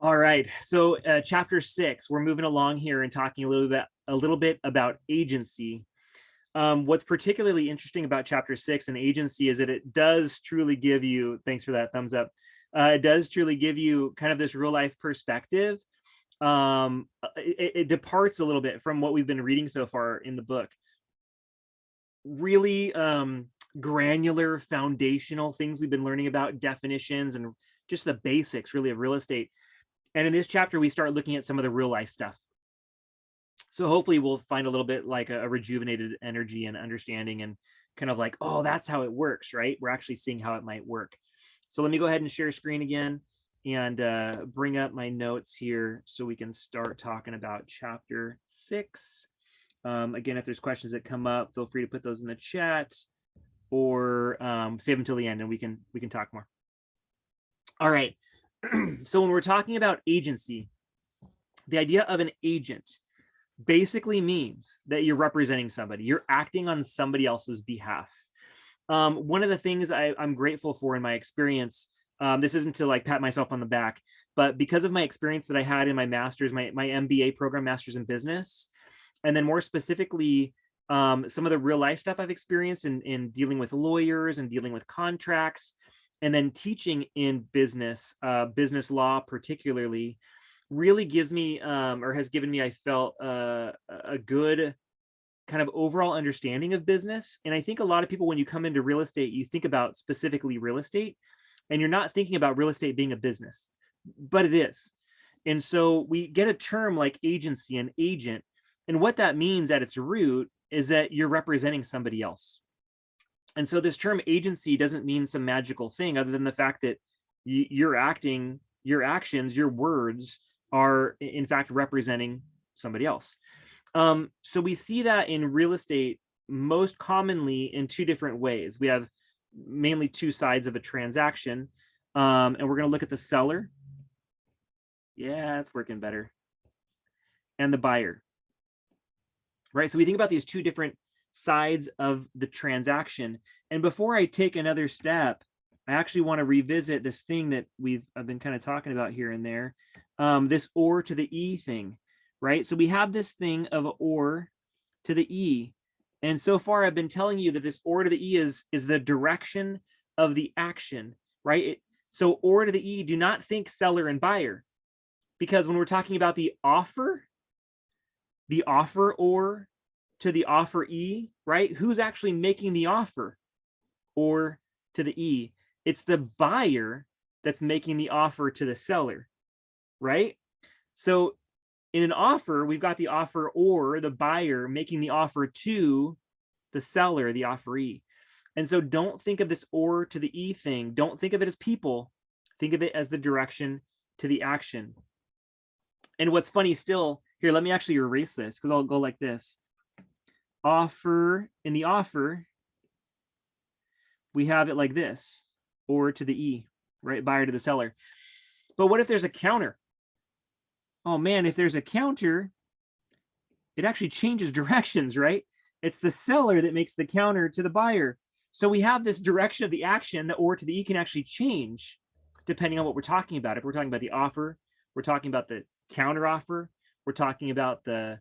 All right. So chapter 6, we're moving along here and talking a little bit about agency. What's particularly interesting about chapter 6 and agency is that it does truly give you, thanks for that thumbs up. It does truly give you kind of this real life perspective. It departs a little bit from what we've been reading so far in the book. Really granular, foundational things we've been learning about, definitions and just the basics really of real estate. And in this chapter, we start looking at some of the real life stuff. So hopefully we'll find a little bit like a rejuvenated energy and understanding and kind of like, oh, that's how it works, right? We're actually seeing how it might work. So let me go ahead and share screen again and bring up my notes here so we can start talking about chapter 6. Again, if there's questions that come up, feel free to put those in the chat or save them till the end and we can talk more. All right. So when we're talking about agency, the idea of an agent basically means that you're representing somebody. You're acting on somebody else's behalf. One of the things I'm grateful for in my experience, this isn't to like pat myself on the back, but because of my experience that I had in my master's, my MBA program, Master's in Business, and then more specifically, some of the real life stuff I've experienced in dealing with lawyers and dealing with contracts, and then teaching in business, business law particularly, really gives me or has given me, I felt, a good kind of overall understanding of business. And I think a lot of people, when you come into real estate, you think about specifically real estate, and you're not thinking about real estate being a business, but it is. And so we get a term like agency and agent. And what that means at its root is that you're representing somebody else. And so this term agency doesn't mean some magical thing other than the fact that you're acting, your actions, your words are in fact representing somebody else. So we see that in real estate most commonly in two different ways. We have mainly two sides of a transaction, and we're going to look at the seller. Yeah, it's working better. And the buyer. Right? So we think about these two different sides of the transaction. And before I take another step, I actually want to revisit this thing that I've been kind of talking about here and there, this or to the E thing, right? So we have this thing of or to the E. And so far I've been telling you that this or to the E is the direction of the action, right? So or to the E, do not think seller and buyer, because when we're talking about the offer or to the offer E, right? Who's actually making the offer? Or to the E. It's the buyer that's making the offer to the seller, right? So in an offer, we've got the offer or the buyer making the offer to the seller, the offeree. And so don't think of this or to the E thing. Don't think of it as people. Think of it as the direction to the action. And what's funny still, here, let me actually erase this because I'll go like this. Offer, in the offer, we have it like this, or to the E, right? Buyer to the seller. But what if there's a counter? Oh man, if there's a counter, it actually changes directions, right? It's the seller that makes the counter to the buyer. So we have this direction of the action, the or to the E can actually change depending on what we're talking about. If we're talking about the offer, we're talking about the counter offer, we're talking about the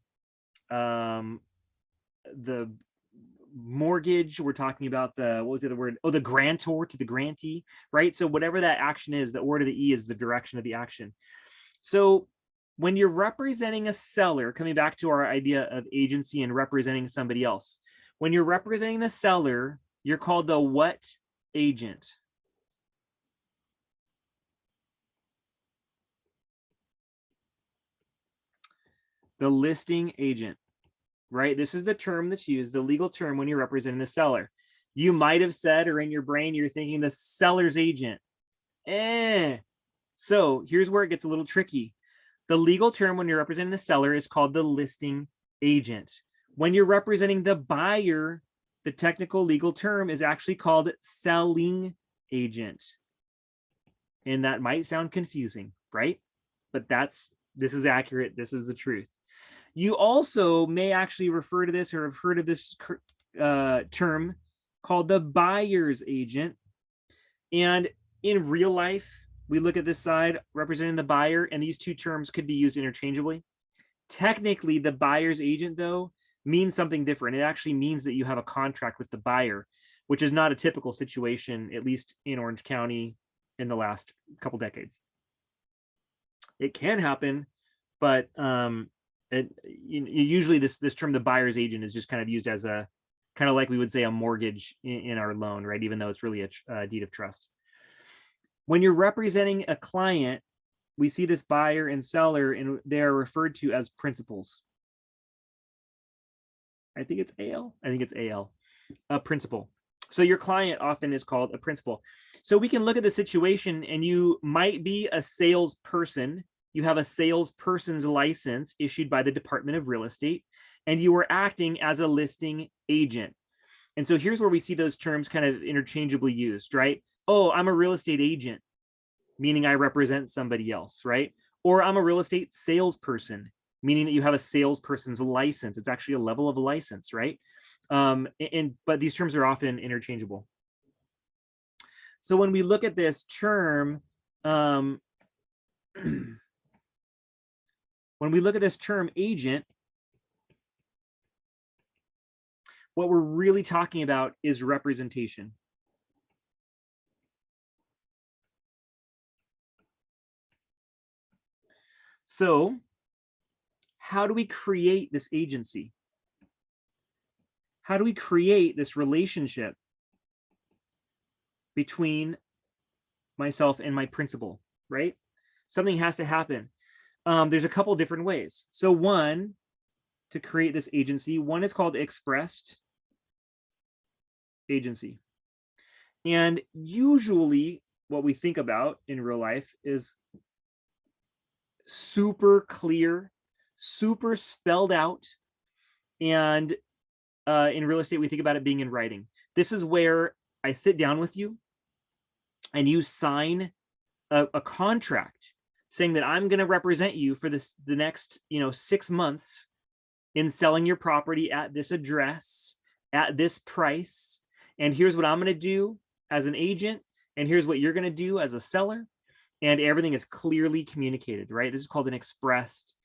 mortgage, we're talking about what was the other word? Oh, the grantor to the grantee, right? So whatever that action is, the or to the E is the direction of the action. So when you're representing a seller, coming back to our idea of agency and representing somebody else, when you're representing the seller, you're called the what agent? The listing agent, right? This is the term that's used, the legal term when you're representing the seller. You might have said, or in your brain, you're thinking the seller's agent. So here's where it gets a little tricky. The legal term when you're representing the seller is called the listing agent. When you're representing the buyer, the technical legal term is actually called selling agent. And that might sound confusing, right? But this is accurate. This is the truth. You also may actually refer to this or have heard of this term called the buyer's agent. And in real life, we look at this side representing the buyer, and these two terms could be used interchangeably. Technically, the buyer's agent, though, means something different. It actually means that you have a contract with the buyer, which is not a typical situation, at least in Orange County in the last couple decades. It can happen, but usually this term, the buyer's agent, is just kind of used as a kind of like we would say a mortgage in our loan, right? Even though it's really a deed of trust. When you're representing a client, we see this buyer and seller, and they are referred to as principals. I think it's AL. I think it's AL, a principal. So your client often is called a principal. So we can look at the situation, and you might be a salesperson. You have a salesperson's license issued by the Department of Real Estate, and you are acting as a listing agent. And so here's where we see those terms kind of interchangeably used, right? Oh, I'm a real estate agent, meaning I represent somebody else, right? Or I'm a real estate salesperson, meaning that you have a salesperson's license. It's actually a level of a license, right? But these terms are often interchangeable. So when we look at this term, when we look at this term agent, what we're really talking about is representation. So how do we create this agency? How do we create this relationship between myself and my principal, right? Something has to happen. There's a couple different ways. So one, to create this agency, one is called expressed agency. And usually what we think about in real life is super clear, super spelled out. And in real estate, we think about it being in writing. This is where I sit down with you and you sign a contract saying that I'm going to represent you for the next 6 months in selling your property at this address, at this price. And here's what I'm going to do as an agent. And here's what you're going to do as a seller. And everything is clearly communicated, right? This is called an expressed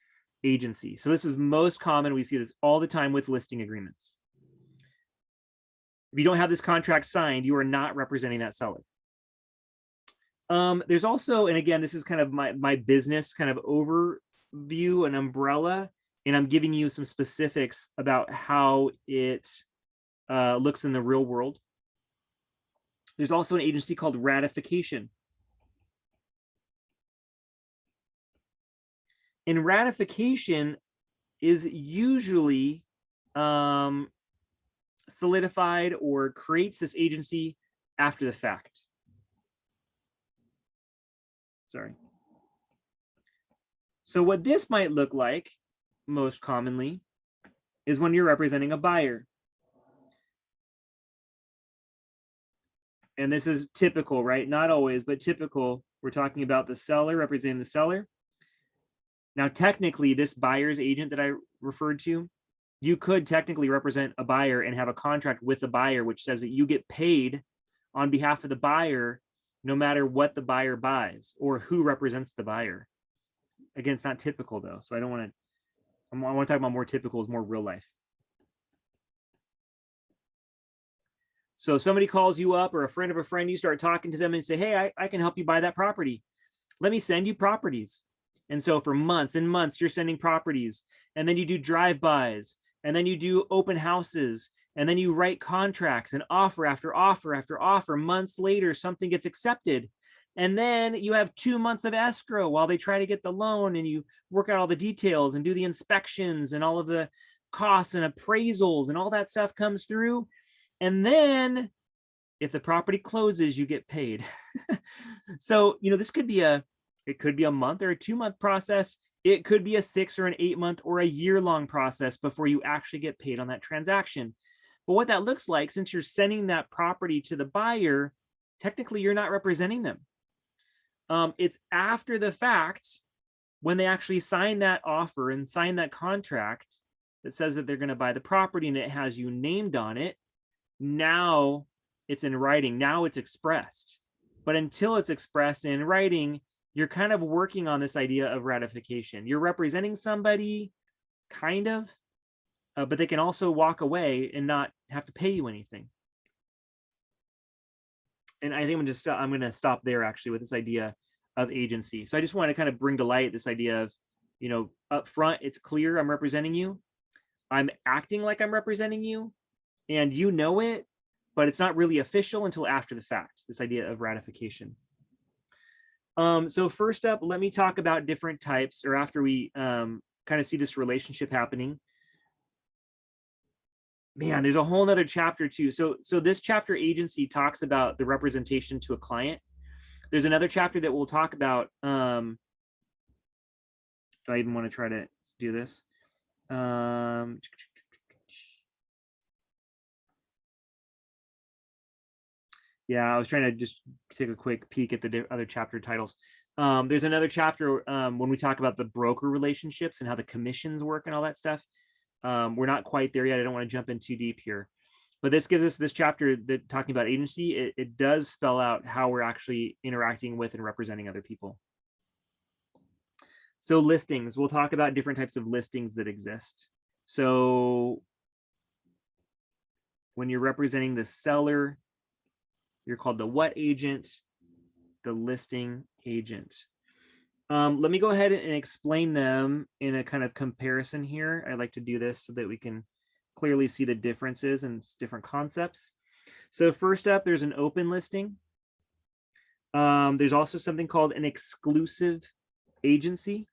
agency. So this is most common. We see this all the time with listing agreements. If you don't have this contract signed, you are not representing that seller. There's also, and again, this is kind of my business kind of overview, an umbrella, and I'm giving you some specifics about how it looks in the real world. There's also an agency called ratification. And ratification is usually solidified or creates this agency after the fact. Sorry. So what this might look like most commonly is when you're representing a buyer. And this is typical, right? Not always, but typical. We're talking about the seller representing the seller. Now, technically, this buyer's agent that I referred to, you could technically represent a buyer and have a contract with the buyer, which says that you get paid on behalf of the buyer, no matter what the buyer buys or who represents the buyer. Again, it's not typical though. So I want to talk about more typical is more real life. So somebody calls you up or a friend of a friend, you start talking to them and say, hey, I can help you buy that property. Let me send you properties. And so for months and months, you're sending properties, and then you do drive-bys, and then you do open houses, and then you write contracts and offer after offer after offer. Months later, something gets accepted. And then you have 2 months of escrow while they try to get the loan, and you work out all the details and do the inspections and all of the costs and appraisals, and all that stuff comes through. And then if the property closes, you get paid. So, this could be it could be a month or a 2-month process. It could be a 6 or an 8-month or a year-long process before you actually get paid on that transaction. But what that looks like, since you're sending that property to the buyer, technically you're not representing them. It's after the fact when they actually sign that offer and sign that contract that says that they're going to buy the property and it has you named on it. Now it's in writing. Now it's expressed. But until it's expressed in writing, you're kind of working on this idea of ratification. You're representing somebody, kind of, but they can also walk away and not have to pay you anything. And I think I'm going to stop there actually with this idea of agency. So I just want to kind of bring to light this idea of, you know, up front, it's clear I'm representing you. I'm acting like I'm representing you, and you know it, but it's not really official until after the fact, this idea of ratification. So first up, let me talk about different types, or after we kind of see this relationship happening. Man, there's a whole nother chapter too. So this chapter, agency, talks about the representation to a client. There's another chapter that we'll talk about. Do I even want to try to do this? Yeah, I was trying to just take a quick peek at the other chapter titles. There's another chapter when we talk about the broker relationships and how the commissions work and all that stuff. We're not quite there yet. I don't want to jump in too deep here. But this gives us this chapter that talking about agency. It does spell out how we're actually interacting with and representing other people. So listings, we'll talk about different types of listings that exist. So when you're representing the seller, you're called the what agent, the listing agent. Let me go ahead and explain them in a kind of comparison here. I like to do this so that we can clearly see the differences and different concepts. So first up, there's an open listing. There's also something called an exclusive agency.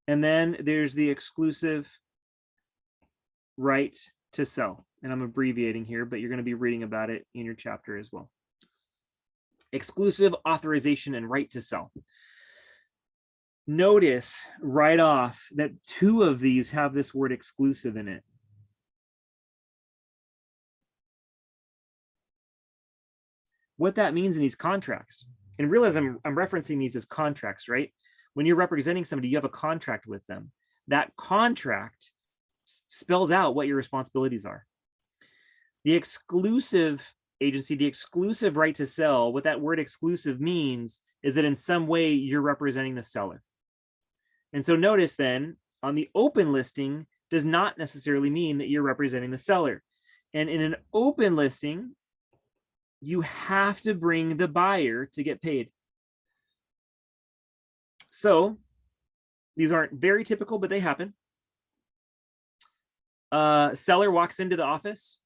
And then there's the exclusive right to sell. And I'm abbreviating here, but you're going to be reading about it in your chapter as well. Exclusive authorization and right to sell. Notice right off that two of these have this word exclusive in it. What that means in these contracts, and realize I'm referencing these as contracts, right? When you're representing somebody, you have a contract with them. That contract spells out what your responsibilities are. The exclusive agency, the exclusive right to sell, what that word exclusive means is that in some way you're representing the seller. And so notice then on the open listing does not necessarily mean that you're representing the seller. And in an open listing, you have to bring the buyer to get paid. So these aren't very typical, but they happen. Seller walks into the office.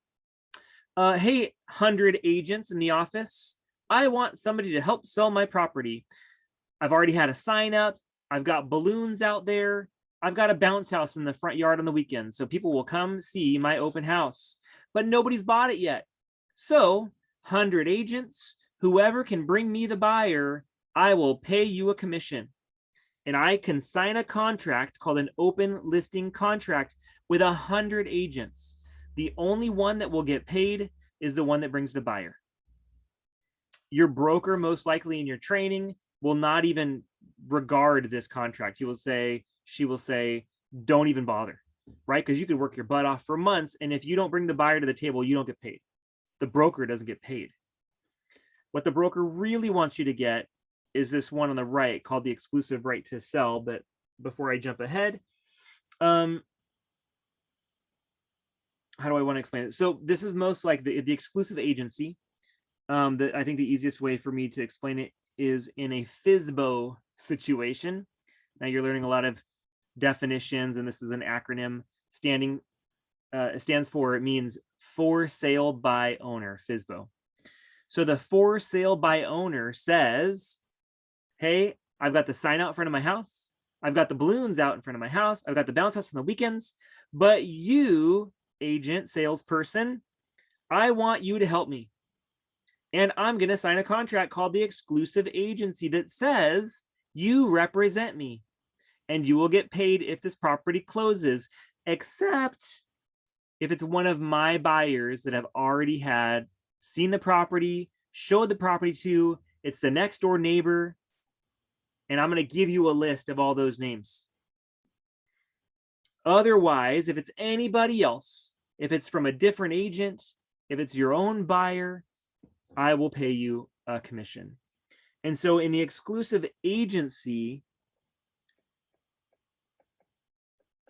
Hey, 100 agents in the office. I want somebody to help sell my property. I've already had a sign up. I've got balloons out there. I've got a bounce house in the front yard on the weekend, so people will come see my open house, but nobody's bought it yet. So 100 agents, whoever can bring me the buyer, I will pay you a commission. And I can sign a contract called an open listing contract with 100 agents. The only one that will get paid is the one that brings the buyer. Your broker, most likely in your training, will not even regard this contract. He will say, she will say, don't even bother, right? Because you could work your butt off for months, and if you don't bring the buyer to the table, you don't get paid. The broker doesn't get paid. What the broker really wants you to get is this one on the right called the exclusive right to sell. But before I jump ahead, how do I want to explain it? So this is most like the exclusive agency. I think the easiest way for me to explain it is in a FSBO situation. Now you're learning a lot of definitions, and this is an acronym stands for, it means for sale by owner, FSBO. So the for sale by owner says, hey, I've got the sign out in front of my house. I've got the balloons out in front of my house. I've got the bounce house on the weekends. But you, agent, salesperson, I want you to help me. And I'm going to sign a contract called the exclusive agency that says you represent me. And you will get paid if this property closes, except if it's one of my buyers that have already seen the property, showed the property to, it's the next door neighbor, and I'm going to give you a list of all those names. Otherwise, if it's anybody else, if it's from a different agent, if it's your own buyer, I will pay you a commission. And so in the exclusive agency,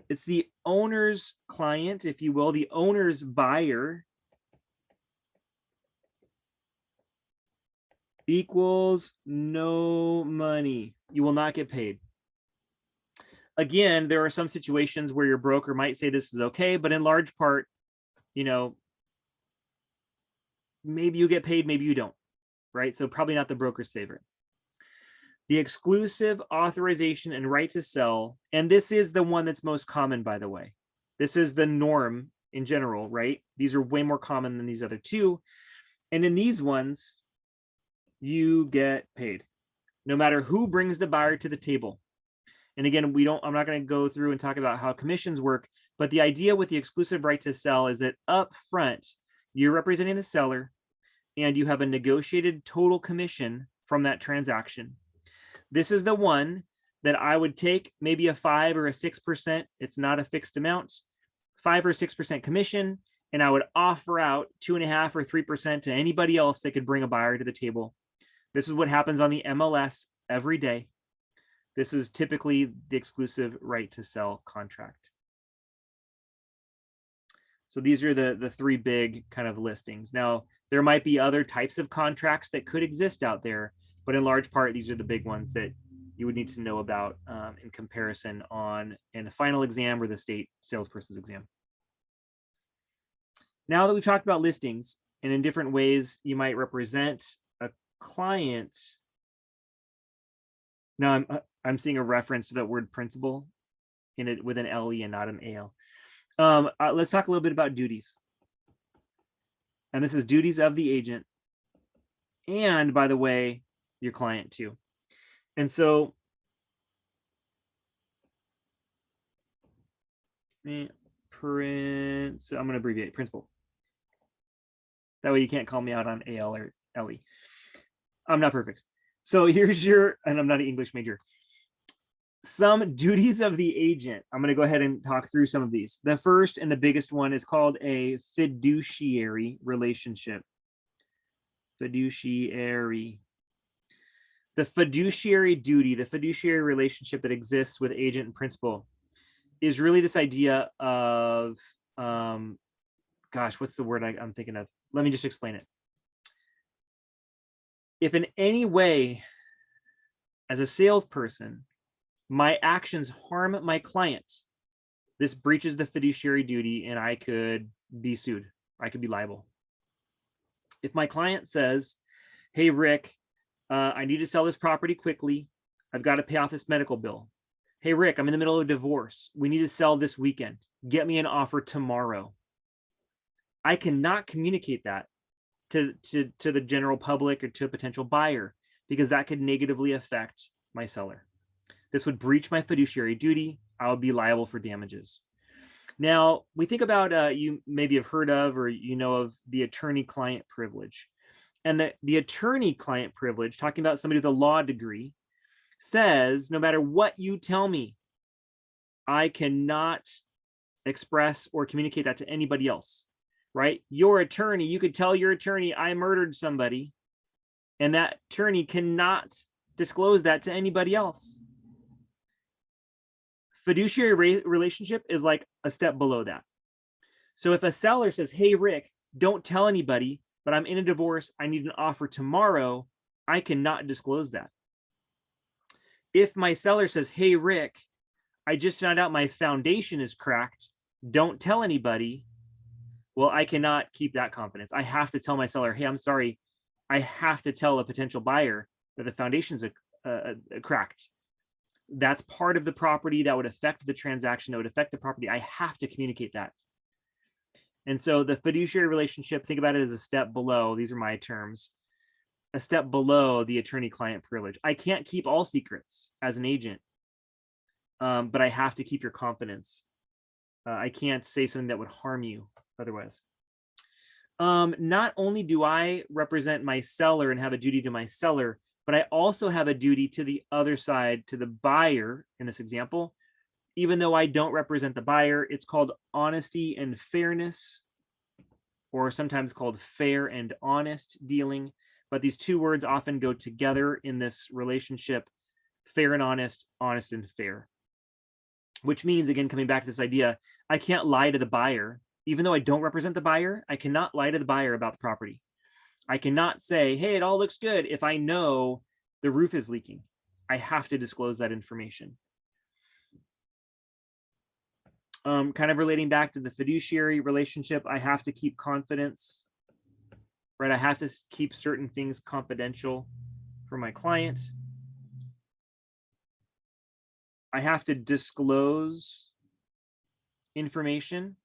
it's the owner's client, if you will, the owner's buyer equals no money. You will not get paid. Again, there are some situations where your broker might say this is okay, but in large part, you know, maybe you get paid, maybe you don't, right? So probably not the broker's favorite. The exclusive authorization and right to sell, and this is the one that's most common, by the way. This is the norm in general, right? These are way more common than these other two. And in these ones, you get paid, no matter who brings the buyer to the table. And again, I'm not going to go through and talk about how commissions work, but the idea with the exclusive right to sell is that up front, you're representing the seller and you have a negotiated total commission from that transaction. This is the one that I would take maybe a 5 or a 6%. It's not a fixed amount, 5 or 6% commission. And I would offer out 2.5 or 3% to anybody else that could bring a buyer to the table. This is what happens on the MLS every day. This is typically the exclusive right to sell contract. So these are the three big kind of listings. Now, there might be other types of contracts that could exist out there, but in large part, these are the big ones that you would need to know about in comparison in the final exam or the state salesperson's exam. Now that we've talked about listings and in different ways you might represent a client. Now I'm seeing a reference to that word principal in it with an LE and not an AL. Let's talk a little bit about duties. And this is duties of the agent. And by the way, your client too. And so I'm going to abbreviate principal. That way you can't call me out on AL or LE. I'm not perfect. So here's and I'm not an English major. Some duties of the agent. I'm going to go ahead and talk through some of these. The first and the biggest one is called a fiduciary relationship. Fiduciary. The fiduciary duty, the fiduciary relationship that exists with agent and principal is really this idea of, gosh, what's the word I'm thinking of? Let me just explain it. If in any way, as a salesperson, my actions harm my client, this breaches the fiduciary duty and I could be sued. I could be liable. If my client says, hey, Rick, I need to sell this property quickly. I've got to pay off this medical bill. Hey, Rick, I'm in the middle of a divorce. We need to sell this weekend. Get me an offer tomorrow. I cannot communicate that to the general public or to a potential buyer because that could negatively affect my seller. This would breach my fiduciary duty. I would be liable for damages. Now, we think about, you maybe have heard of or you know of the attorney-client privilege. And the attorney-client privilege, talking about somebody with a law degree, says no matter what you tell me, I cannot express or communicate that to anybody else, right? Your attorney, you could tell your attorney, I murdered somebody, and that attorney cannot disclose that to anybody else. Fiduciary relationship is like a step below that. So if a seller says, hey, Rick, don't tell anybody, but I'm in a divorce, I need an offer tomorrow, I cannot disclose that. If my seller says, hey, Rick, I just found out my foundation is cracked, don't tell anybody, well, I cannot keep that confidence. I have to tell my seller, hey, I'm sorry, I have to tell a potential buyer that the foundation's cracked. That's part of the property that would affect the transaction, that would affect the property. I have to communicate that. And so the fiduciary relationship, think about it as a step below. These are my terms. A step below the attorney-client privilege. I can't keep all secrets as an agent, but I have to keep your confidence. I can't say something that would harm you otherwise. Not only do I represent my seller and have a duty to my seller, but I also have a duty to the other side, to the buyer in this example, even though I don't represent the buyer. It's called honesty and fairness, or sometimes called fair and honest dealing. But these two words often go together in this relationship: fair and honest, honest and fair. Which means, again, coming back to this idea, I can't lie to the buyer. Even though I don't represent the buyer, I cannot lie to the buyer about the property. I cannot say, hey, it all looks good, if I know the roof is leaking. I have to disclose that information. Kind of relating back to the fiduciary relationship, I have to keep confidence, right? I have to keep certain things confidential for my client. I have to disclose information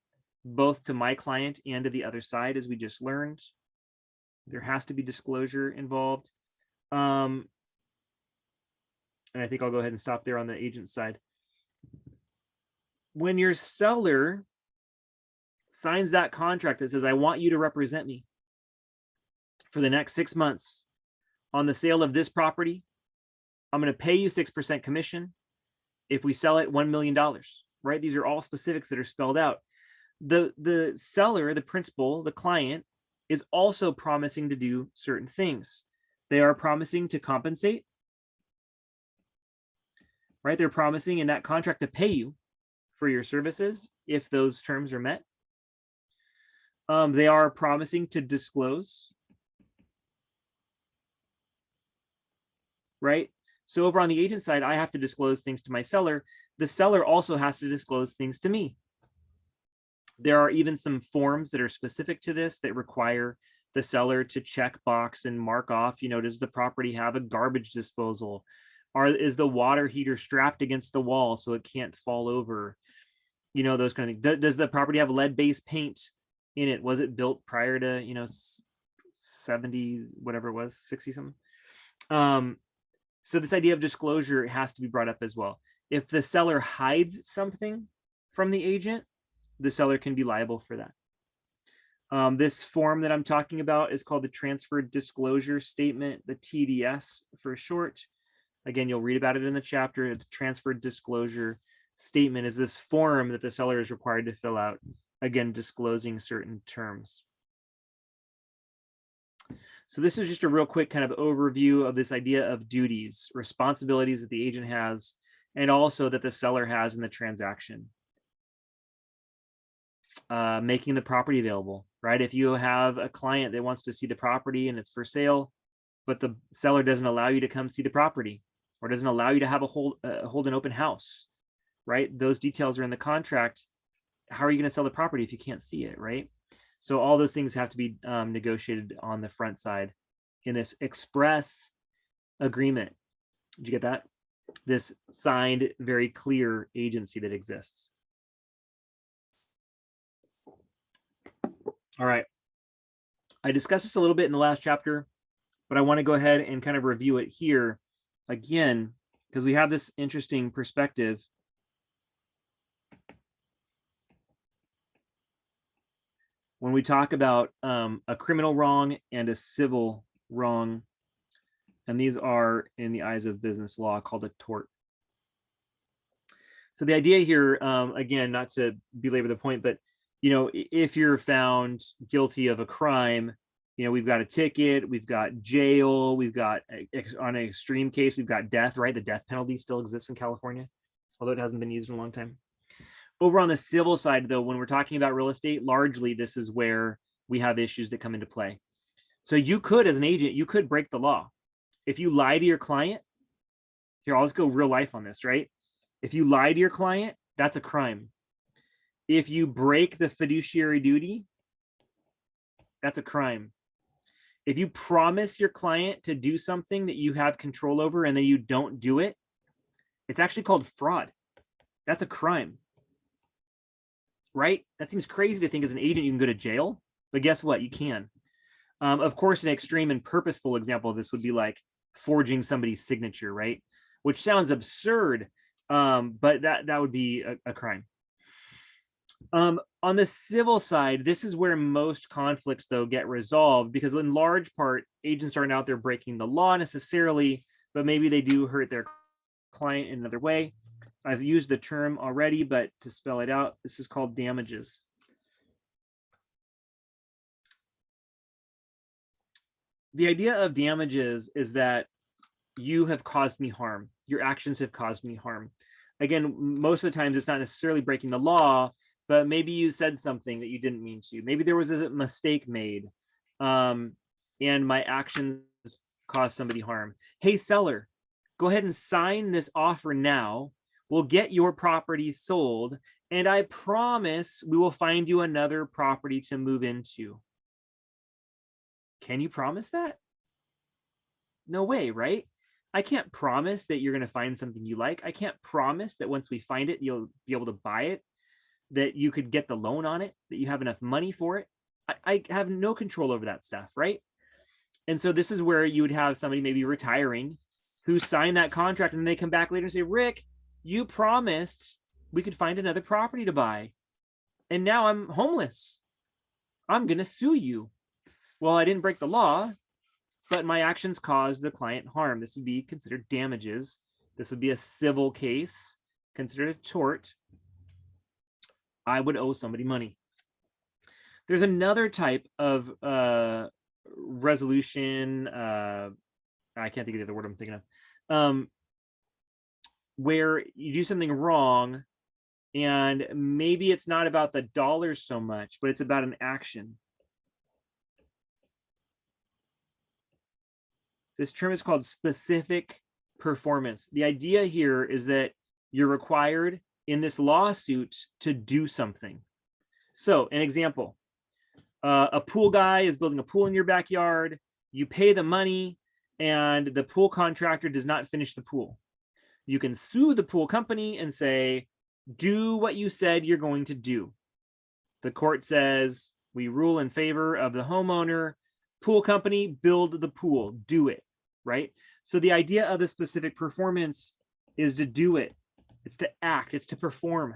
both to my client and to the other side, as we just learned. There has to be disclosure involved. And I think I'll go ahead and stop there on the agent side. When your seller signs that contract that says, I want you to represent me for the next 6 months on the sale of this property, I'm going to pay you 6% commission if we sell it $1 million, right? These are all specifics that are spelled out. The seller, the principal, the client is also promising to do certain things. They are promising to compensate, right? They're promising in that contract to pay you for your services if those terms are met. They are promising to disclose, right? So over on the agent side, I have to disclose things to my seller. The seller also has to disclose things to me. There are even some forms that are specific to this that require the seller to check box and mark off, does the property have a garbage disposal? Is the water heater strapped against the wall so it can't fall over? Those kind of things. Does the property have lead-based paint in it? Was it built prior to, 70s, whatever it was, 60 something? So this idea of disclosure has to be brought up as well. If the seller hides something from the agent, the seller can be liable for that. This form that I'm talking about is called the Transfer Disclosure Statement, the TDS for short. Again, you'll read about it in the chapter. The Transfer Disclosure Statement is this form that the seller is required to fill out, again, disclosing certain terms. So this is just a real quick kind of overview of this idea of duties, responsibilities that the agent has, and also that the seller has in the transaction. Making the property available, right? If you have a client that wants to see the property and it's for sale, but the seller doesn't allow you to come see the property or doesn't allow you to have hold an open house, right? Those details are in the contract. How are you going to sell the property if you can't see it, right? So all those things have to be negotiated on the front side in this express agreement. Did you get that? This signed, very clear agency that exists. All right. I discussed this a little bit in the last chapter, but I want to go ahead and kind of review it here again, because we have this interesting perspective. When we talk about a criminal wrong and a civil wrong, and these are, in the eyes of business law, called a tort. So the idea here, again, not to belabor the point, but if you're found guilty of a crime, we've got a ticket, we've got jail, we've got, on an extreme case, we've got death, right? The death penalty still exists in California, although it hasn't been used in a long time. Over on the civil side, though, when we're talking about real estate, largely this is where we have issues that come into play. So you could, as an agent, you could break the law. If you lie to your client, here, I'll just go real life on this, right? If you lie to your client, that's a crime. If you break the fiduciary duty, that's a crime. If you promise your client to do something that you have control over and then you don't do it, it's actually called fraud. That's a crime, right? That seems crazy to think as an agent you can go to jail, but guess what? You can. Of course, an extreme and purposeful example of this would be like forging somebody's signature, right? Which sounds absurd, but that would be a crime. On the civil side, this is where most conflicts, though, get resolved, because in large part, agents aren't out there breaking the law necessarily, but maybe they do hurt their client in another way. I've used the term already, but to spell it out, this is called damages. The idea of damages is that you have caused me harm. Your actions have caused me harm. Again, most of the times it's not necessarily breaking the law, but maybe you said something that you didn't mean to. Maybe there was a mistake made, and my actions caused somebody harm. Hey, seller, go ahead and sign this offer now. We'll get your property sold, and I promise we will find you another property to move into. Can you promise that? No way, right? I can't promise that you're going to find something you like. I can't promise that once we find it, you'll be able to buy it, that you could get the loan on it, that you have enough money for it. I have no control over that stuff, right? And so this is where you would have somebody maybe retiring who signed that contract, and then they come back later and say, Rick, you promised we could find another property to buy, and now I'm homeless. I'm going to sue you. Well, I didn't break the law, but my actions caused the client harm. This would be considered damages. This would be a civil case, considered a tort. I would owe somebody money. There's another type of resolution. I can't think of the word I'm thinking of, where you do something wrong, and maybe it's not about the dollars so much, but it's about an action. This term is called specific performance. The idea here is that you're required in this lawsuit to do something. So an example, a pool guy is building a pool in your backyard. You pay the money and the pool contractor does not finish the pool. You can sue the pool company and say, do what you said you're going to do. The court says, we rule in favor of the homeowner. Pool company, build the pool, do it, right? So the idea of the specific performance is to do it. It's to act, it's to perform.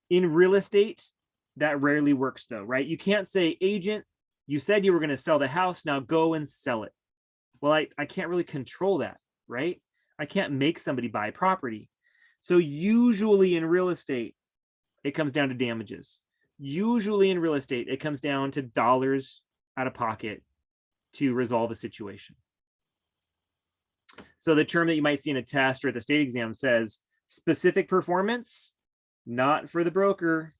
In real estate, that rarely works though, right? You can't say, agent, you said you were going to sell the house, now go and sell it. Well, I can't really control that, right? I can't make somebody buy property. So usually in real estate, it comes down to damages. Usually in real estate, it comes down to dollars out of pocket to resolve a situation. So the term that you might see in a test or at the state exam says specific performance, not for the broker,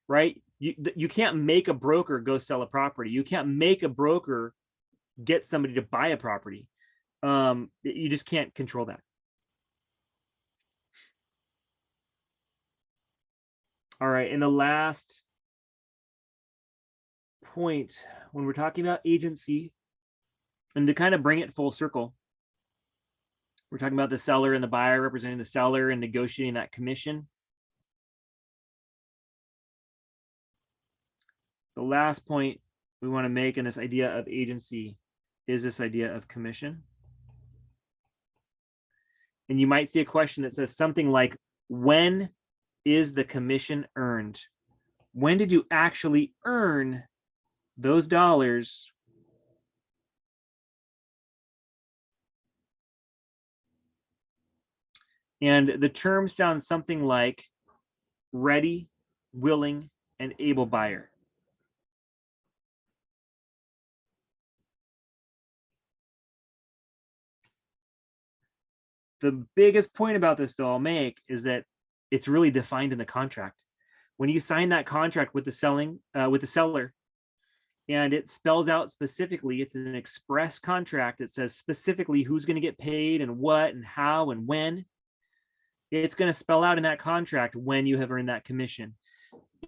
right? You can't make a broker go sell a property. You can't make a broker get somebody to buy a property. You just can't control that. All right, and the last point, when we're talking about agency, and to kind of bring it full circle, we're talking about the seller and the buyer representing the seller and negotiating that commission. The last point we want to make in this idea of agency is this idea of commission. And you might see a question that says something like, when is the commission earned? When did you actually earn those dollars? And the term sounds something like ready, willing, and able buyer. The biggest point about this though I'll make is that it's really defined in the contract. When you sign that contract with the seller, and it spells out specifically, it's an express contract. It says specifically who's going to get paid and what and how and when. It's going to spell out in that contract when you have earned that commission.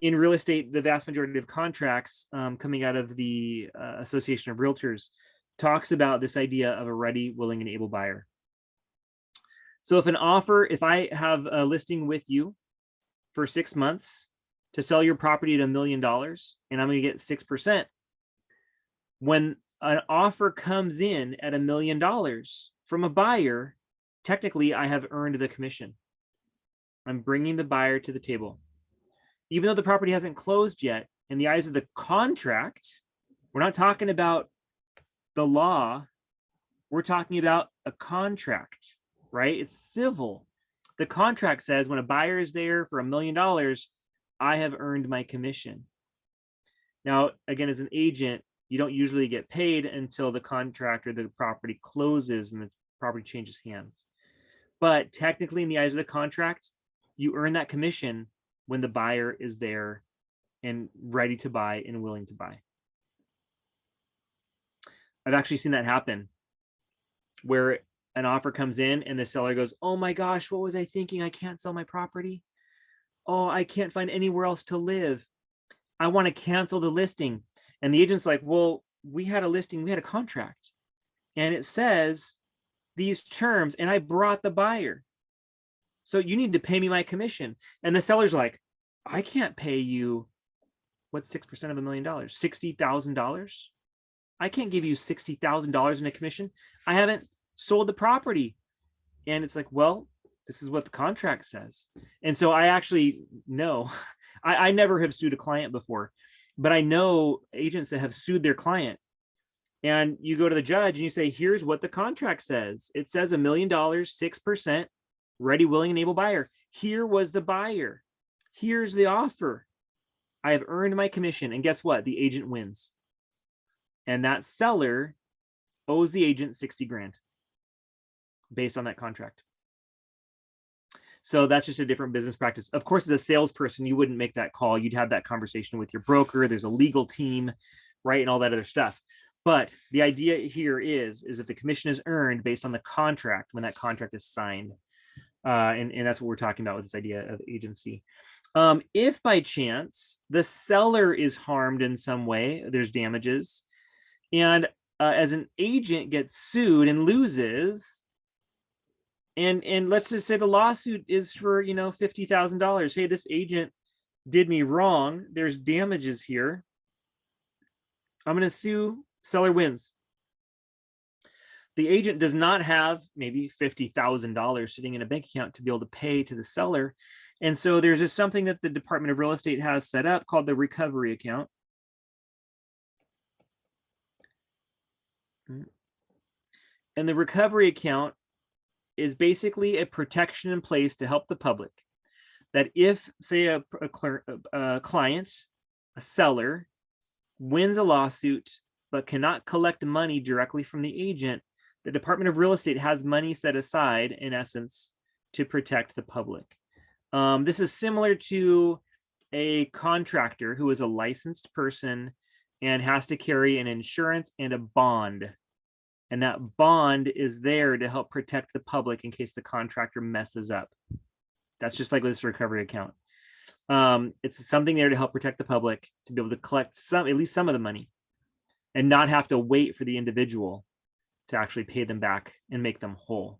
In real estate, the vast majority of contracts coming out of the Association of Realtors talks about this idea of a ready, willing, and able buyer. So if I have a listing with you for 6 months to sell your property at $1 million, and I'm going to get 6%, when an offer comes in at $1 million from a buyer, technically I have earned the commission. I'm bringing the buyer to the table. Even though the property hasn't closed yet, in the eyes of the contract, we're not talking about the law, We're talking about a contract, right? It's civil. The contract says when a buyer is there for $1 million, I have earned my commission. Now, again, as an agent, you don't usually get paid until the contract or the property closes and the property changes hands. But technically, in the eyes of the contract, you earn that commission when the buyer is there and ready to buy and willing to buy. I've actually seen that happen where an offer comes in and the seller goes, oh my gosh, what was I thinking? I can't sell my property. Oh, I can't find anywhere else to live. I want to cancel the listing. And the agent's like, well, we had a listing, we had a contract, and it says these terms, and I brought the buyer. So you need to pay me my commission. And the seller's like, I can't pay you, what's 6% of $1 million? $60,000. I can't give you $60,000 in a commission. I haven't sold the property. And it's like, well, this is what the contract says. And so I actually know, I never have sued a client before, but I know agents that have sued their client. And you go to the judge and you say, here's what the contract says. It says $1 million, 6%, ready, willing, and able buyer. Here was the buyer. Here's the offer. I have earned my commission. And guess what? The agent wins. And that seller owes the agent 60 grand based on that contract. So that's just a different business practice. Of course, as a salesperson, you wouldn't make that call. You'd have that conversation with your broker. There's a legal team, right? And all that other stuff. But the idea here is that the commission is earned based on the contract when that contract is signed. And that's what we're talking about with this idea of agency. If by chance the seller is harmed in some way, there's damages, and as an agent gets sued and loses, and let's just say the lawsuit is for, $50,000. Hey, this agent did me wrong. There's damages here. I'm going to sue. Seller wins. The agent does not have maybe $50,000 sitting in a bank account to be able to pay to the seller. And so there's just something that the Department of Real Estate has set up called the recovery account. And the recovery account is basically a protection in place to help the public that if, say, a client, a seller, wins a lawsuit but cannot collect money directly from the agent, the Department of Real Estate has money set aside, in essence, to protect the public. This is similar to a contractor who is a licensed person and has to carry an insurance and a bond. And that bond is there to help protect the public in case the contractor messes up. That's just like with this recovery account. It's something there to help protect the public, to be able to collect at least some of the money, and not have to wait for the individual to actually pay them back and make them whole.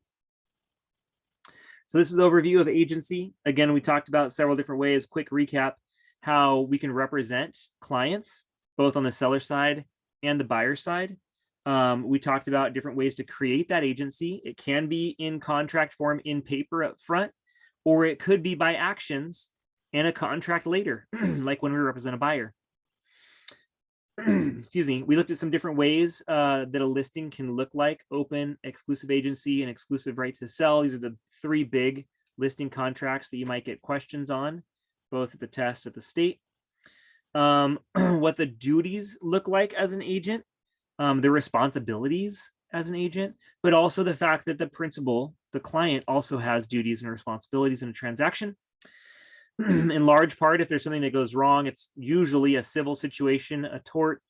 So this is an overview of agency. Again, we talked about several different ways. Quick recap, how we can represent clients, both on the seller side and the buyer side. We talked about different ways to create that agency. It can be in contract form in paper up front, or it could be by actions and a contract later, like when we represent a buyer. Excuse me. We looked at some different ways that a listing can look like: open, exclusive agency, and exclusive right to sell. These are the three big listing contracts that you might get questions on, both at the test, at the state. What the duties look like as an agent, the responsibilities as an agent, but also the fact that the principal, the client, also has duties and responsibilities in a transaction. In large part, if there's something that goes wrong, it's usually a civil situation, a tort,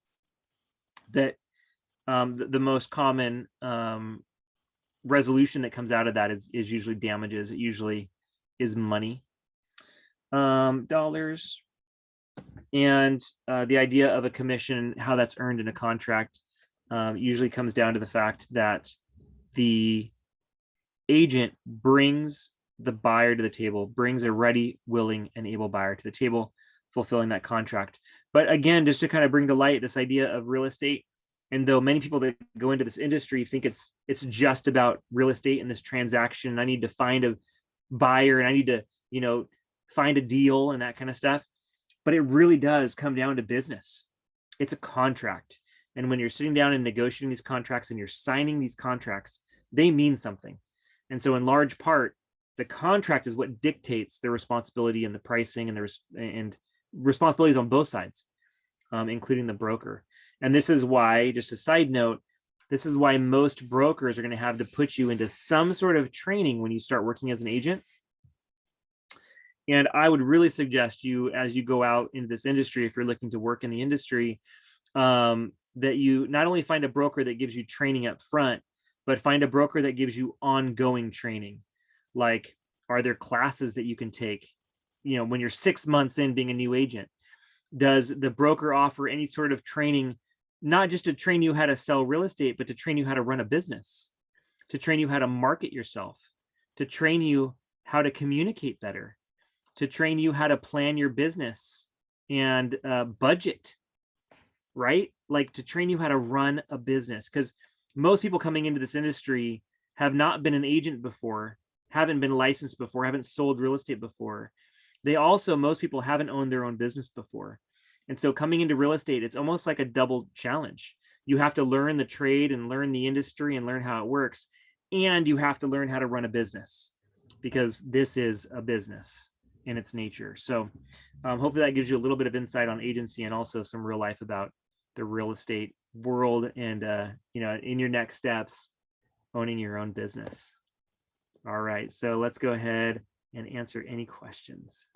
that the most common resolution that comes out of that is usually damages. It usually is money, dollars. And the idea of a commission, how that's earned in a contract, usually comes down to the fact that the agent brings the buyer to the table, brings a ready, willing, and able buyer to the table, fulfilling that contract. But again, just to kind of bring to light this idea of real estate, and though many people that go into this industry think it's just about real estate and this transaction, I need to find a buyer and I need to, find a deal and that kind of stuff. But it really does come down to business. It's a contract. And when you're sitting down and negotiating these contracts and you're signing these contracts, they mean something. And so in large part, the contract is what dictates the responsibility and the pricing and responsibilities on both sides, including the broker. And this is why, just a side note, this is why most brokers are going to have to put you into some sort of training when you start working as an agent. And I would really suggest you, as you go out into this industry, if you're looking to work in the industry, that you not only find a broker that gives you training up front, but find a broker that gives you ongoing training. Like, are there classes that you can take? When you're 6 months in being a new agent, does the broker offer any sort of training, not just to train you how to sell real estate, but to train you how to run a business, to train you how to market yourself, to train you how to communicate better, to train you how to plan your business and budget, right? Like, to train you how to run a business. Because most people coming into this industry have not been an agent before, haven't been licensed before, haven't sold real estate before. Most people haven't owned their own business before. And so coming into real estate, it's almost like a double challenge. You have to learn the trade and learn the industry and learn how it works. And you have to learn how to run a business, because this is a business in its nature. So hopefully that gives you a little bit of insight on agency and also some real life about the real estate world and, in your next steps, owning your own business. All right, so let's go ahead and answer any questions.